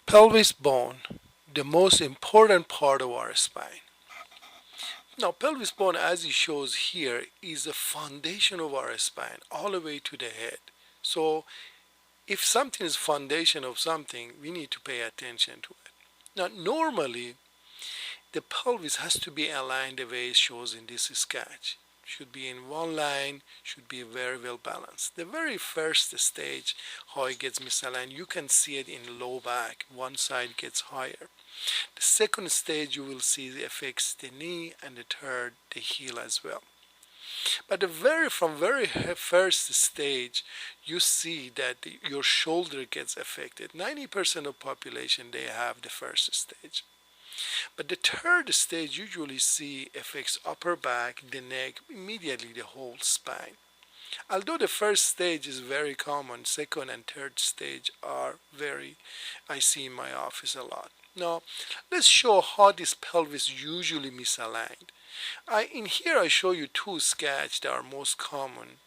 Pelvis bone, the most important part of our spine. Now, pelvis bone, as it shows here, is the foundation of our spine all the way to the head. So, if something is foundation of something, we need to pay attention to it. Now, normally, the pelvis has to be aligned the way it shows in this sketch. Should be in one line, should be very well balanced. The very first stage, how it gets misaligned, you can see it in low back. One side gets higher. The second stage, you will see it affects the knee, and the third, the heel as well. But from very first stage, you see that your shoulder gets affected. 90% of population, they have the first stage. But the third stage usually see affects upper back, the neck, immediately the whole spine. Although the first stage is very common, second and third stage are I see in my office a lot. Now, let's show how this pelvis usually misaligned. In here I show you two sketches that are most common.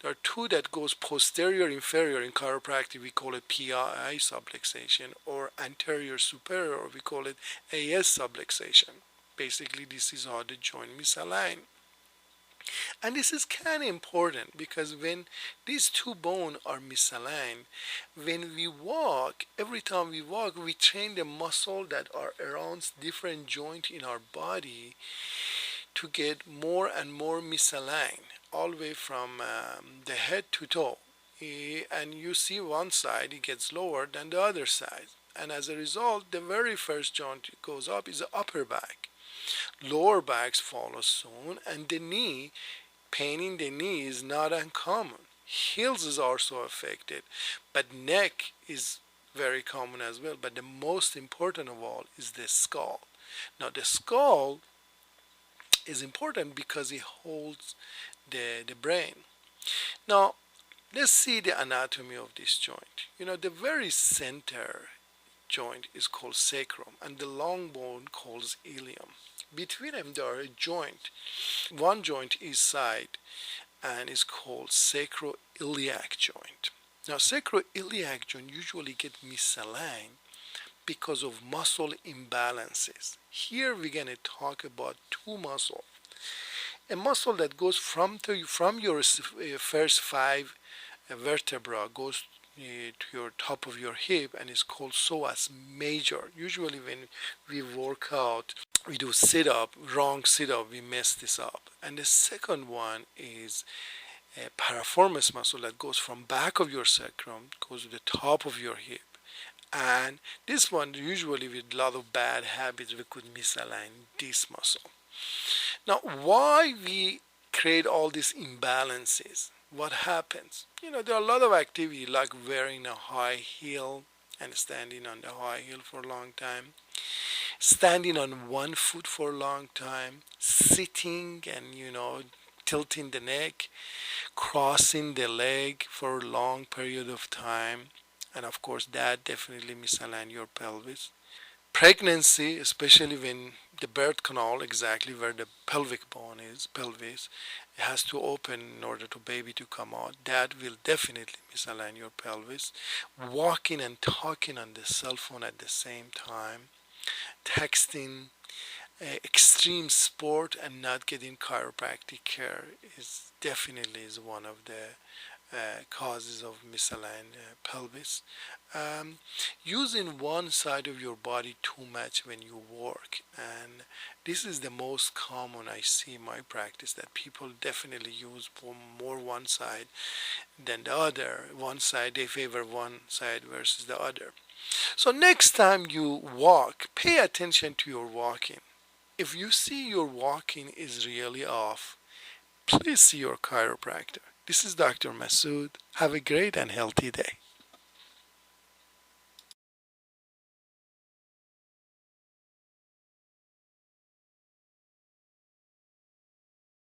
There are two that goes posterior inferior. In chiropractic we call it Pri subluxation, or anterior superior, we call it AS subluxation. Basically, this is how the joint misalign. And this is kind of important because when these two bones are misaligned, when we walk, every time we walk, we train the muscle that are around different joints in our body to get more and more misaligned, all the way from the head to toe. And you see one side, it gets lower than the other side. And as a result, the very first joint goes up is the upper back. Lower backs follow soon, and the knee, pain in the knee is not uncommon. Heels is also affected, but neck is very common as well. But the most important of all is the skull. Now the skull is important because it holds the brain. Now let's see the anatomy of this joint. The very center joint is called sacrum, and the long bone called ilium. Between them there are a joint. One joint each side, and is called sacroiliac joint. Now sacroiliac joint usually get misaligned because of muscle imbalances. Here we're going to talk about two muscles. A muscle that goes from your first five vertebra goes to your top of your hip, and is called psoas major. Usually when we work out, we do wrong sit up, we mess this up. And the second one is a piriformis muscle that goes from back of your sacrum, goes to the top of your hip. And this one, usually with a lot of bad habits, we could misalign this muscle. Now, why we create all these imbalances? What happens? There are a lot of activity like wearing a high heel and standing on the high heel for a long time, standing on one foot for a long time, sitting and tilting the neck, crossing the leg for a long period of time, and of course that definitely misalign your pelvis. Pregnancy, especially when the birth canal, exactly where the pelvic bone is, pelvis, it has to open in order to baby to come out. That will definitely misalign your pelvis. Walking and talking on the cell phone at the same time, texting, extreme sport, and not getting chiropractic care is definitely one of the causes of misaligned pelvis. Using one side of your body too much when you work, and this is the most common I see in my practice, that people definitely use more one side than the other. One side, they favor one side versus the other. So next time you walk, pay attention to your walking. If you see your walking is really off, please see your chiropractor. This is Dr. Masoud. Have a great and healthy day.